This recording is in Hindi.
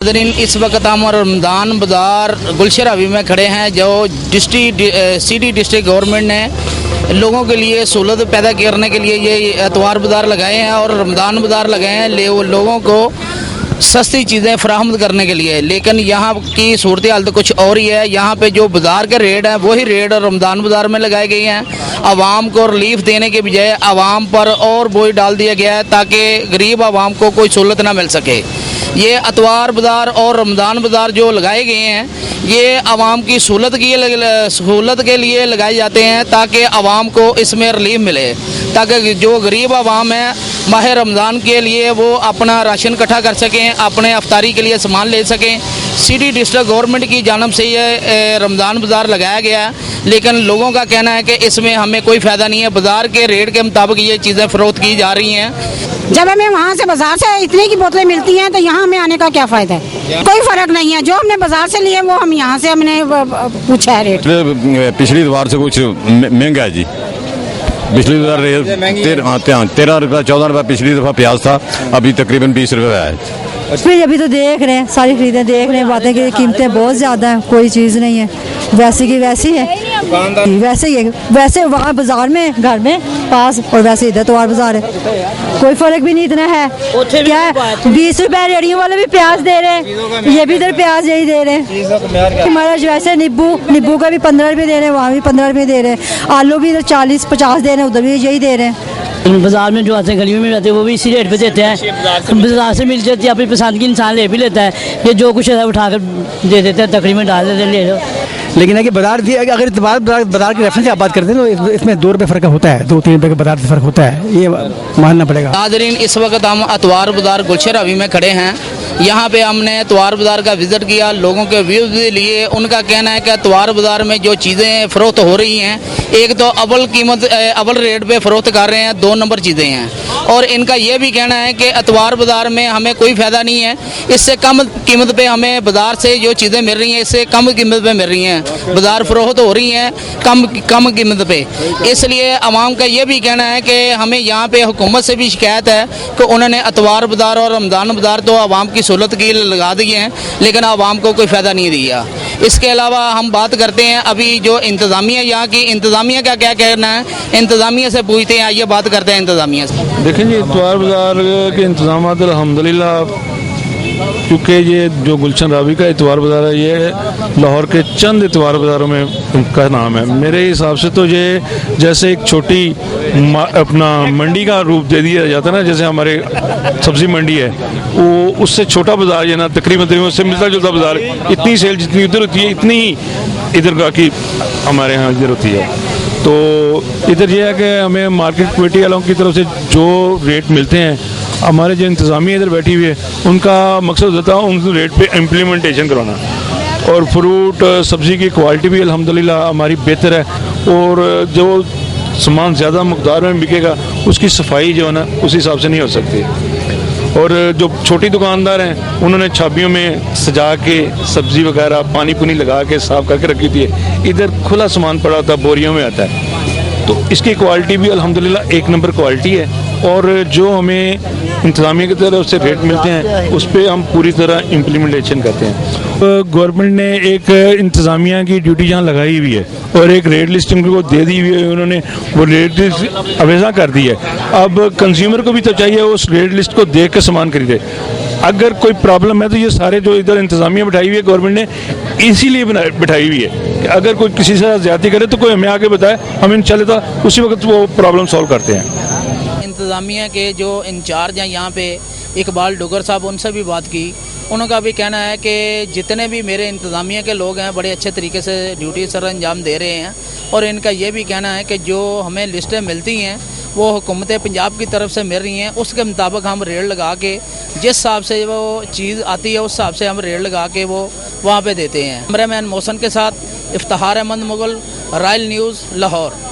नाज़रीन, इस वक्त हम रमज़ान बाज़ार गुलशरावी में खड़े हैं। जो सिटी डिस्ट्रिक्ट गवर्नमेंट ने लोगों के लिए सहूलत पैदा करने के लिए ये एतवार बाज़ार लगाए हैं और रमज़ान बाज़ार लगाए हैं लोगों को सस्ती चीज़ें फराहम करने के लिए। लेकिन यहाँ की सूरत हाल तो कुछ और ही है। यहाँ पे जो बाज़ार के रेट हैं वही रेट रमज़ान बाज़ार में लगाए गए हैं। आवाम को रिलीफ देने के बजाय आवाम पर और बोझ डाल दिया गया है ताकि गरीब आवाम को कोई सहूलत ना मिल सके। ये अतवार बाज़ार और रमज़ान बाज़ार जो लगाए गए हैं ये आवाम की सहूलत के लिए लगाए जाते हैं ताकि आवाम को इसमें रिलीफ मिले, ताकि जो गरीब आवाम है माह रमज़ान के लिए वो अपना राशन इकट्ठा कर सकें, अपने अफ्तारी के लिए सामान ले सकें। सिटी डिस्ट्रिक्ट गवर्नमेंट की जानब से ये रमज़ान बाज़ार लगाया गया है, लेकिन लोगों का कहना है कि इसमें हमें कोई फ़ायदा नहीं है। बाज़ार के रेट के मुताबिक ये चीज़ें फ़रोख्त की जा रही हैं। जब हमें वहाँ से बाजार से इतने की बोतलें मिलती हैं तो यहाँ हमें आने का क्या फ़ायदा है? कोई फ़र्क नहीं है। जो हमने बाजार से लिए वो हम यहाँ से हमने पूछा है रेट। पिछली बार से कुछ महंगा है जी। पिछली बार 13 रुपये 14 रुपये पिछली दफ़ा प्याज था, अभी तकरीबन 20 रुपये है। फिर अभी तो देख रहे हैं, सारी खरीदें देख रहे हैं, बातें की कीमतें बहुत ज़्यादा हैं, कोई चीज़ नहीं है, वैसी की वैसी है, वैसे ही है। वैसे वहाँ बाजार में घर में पास और वैसे इधर तो और बाजार है, कोई फ़र्क भी नहीं इतना है। क्या है 20 रुपये रेडियो वाले भी प्याज दे रहे हैं, ये भी इधर प्याज यही दे रहे हैं। हमारा जो ऐसे नींबू का भी 15 रुपये दे रहे हैं, वहाँ भी 15 रुपये दे रहे हैं। आलू भी इधर 40-50 दे रहे हैं, उधर भी यही दे रहे हैं। बाजार में जो आते हैं गलियों में रहते हैं वो भी इसी रेट पे देते हैं। बाजार से मिल जाती है, अपनी पसंद की इंसान ले भी लेता है। ये जो कुछ है उठा कर दे देते हैं, तकरीबन डाल देते हैं, ले लो। लेकिन है कि बाजार भी अगर बाजार की रेफरेंस से आप बात करते हैं तो इसमें 2 रुपये फ़र्क होता है, 2-3 रुपये का बाजार से फ़र्क होता है, ये मानना पड़ेगा। नाज़रीन, इस वक्त हम अतवार बाज़ार गुलशरावी में खड़े हैं। यहाँ पे हमने अतवार बाज़ार का विज़िट किया, लोगों के व्यूज़ भी लिए। उनका कहना है कि अतवार बाज़ार में जो चीज़ें फ़रोख्त हो रही हैं, एक तो अव्वल रेट पे फ़रोख्त कर रहे हैं, 2 नंबर चीज़ें हैं। और इनका ये भी कहना है कि अतवार बाज़ार में हमें कोई फ़ायदा नहीं है, इससे कम कीमत पे हमें बाज़ार से जो चीज़ें मिल रही हैं इससे कम कीमत पे मिल रही हैं, बाज़ार फ़रोख्त हो रही हैं कम कीमत पे। इसलिए आवाम का ये भी कहना है कि हमें यहाँ पे हुकूमत से भी शिकायत है कि उन्होंने अतवार बाज़ार और रमज़ान बाज़ार तो आवाम की सहूलत के लिए लगा दिए हैं, लेकिन आवाम को कोई फ़ायदा नहीं दिया। इसके अलावा हम बात करते हैं अभी जो इंतज़ामिया यहाँ की इंतज़ामिया का क्या कहना है, इंतज़ामिया से पूछते हैं। आइए बात करते हैं इंतज़ामिया से। देखें जी, इतवार बाज़ार के इंतज़ाम अल्हम्दुलिल्लाह, क्योंकि ये जो गुलशन रावी का इतवार बाज़ार है ये लाहौर के चंद इतवार बाज़ारों में का नाम है। मेरे हिसाब से तो ये जैसे एक छोटी अपना मंडी का रूप दे दिया जाता है ना, जैसे हमारे सब्ज़ी मंडी है वो उससे छोटा बाज़ार है ना, तकरीबन उससे मिलता जुलता बाज़ार। इतनी सेल जितनी उधर होती है इतनी ही इधर का की हमारे यहाँ इधर होती है। तो इधर यह है कि हमें मार्केट कमेटी वालों की तरफ से जो रेट मिलते हैं, हमारे जो इंतज़ामिया इधर बैठी हुई है उनका मकसद होता है उन रेट पे इम्प्लीमेंटेशन करवाना। और फ्रूट सब्ज़ी की क्वालिटी भी अल्हम्दुलिल्लाह हमारी बेहतर है, और जो सामान ज़्यादा मकदार में बिकेगा उसकी सफाई जो है ना उस हिसाब से नहीं हो सकती। और जो छोटी दुकानदार हैं उन्होंने छाबियों में सजा के सब्ज़ी वगैरह पानी पुनी लगा के साफ़ करके रखी थी। इधर खुला सामान पड़ा होता है, बोरियों में आता है, तो इसकी क्वालिटी भी अल्हम्दुलिल्लाह 1 नंबर क्वालिटी है। और जो हमें इंतज़ामिया की तरफ से रेट मिलते हैं उस पर हम पूरी तरह इम्प्लीमेंटेशन करते हैं। गवर्नमेंट ने एक इंतज़ामिया की ड्यूटी यहाँ लगाई हुई है और एक रेट लिस्ट उनको दे दी हुई है, उन्होंने वो रेट लिस्ट अवेज़ा कर दी है। अब कंज्यूमर को भी तो चाहिए उस रेट लिस्ट को देख कर सामान खरीदे। अगर कोई प्रॉब्लम है तो ये सारे जो इधर इंतज़ामिया बैठाई हुई है गवर्नमेंट ने इसीलिए बैठाई हुई है कि अगर कोई किसी से ज़्यादती करे तो कोई हमें आगे बताए, हम इंशाल्लाह उसी वक्त वो प्रॉब्लम सॉल्व करते हैं। इंतज़ामिया के जो इंचार्ज हैं यहाँ पे इकबाल डुगर साहब, उनसे भी बात की। उनका भी कहना है कि जितने भी मेरे इंतज़ामिया के लोग हैं बड़े अच्छे तरीके से ड्यूटी सर अंजाम दे रहे हैं। और इनका ये भी कहना है कि जो हमें लिस्टें मिलती हैं वो हुकूमत पंजाब की तरफ से मिल रही हैं, उसके मुताबिक हम रेट लगा के जिस हिसाब से वो चीज़ आती है उस हिसाब से हम रेट लगा के वो वहाँ पे देते हैं। कैमरामैन मोहसन के साथ इफ्तिखार अहमद मुगल, रॉयल न्यूज़, लाहौर।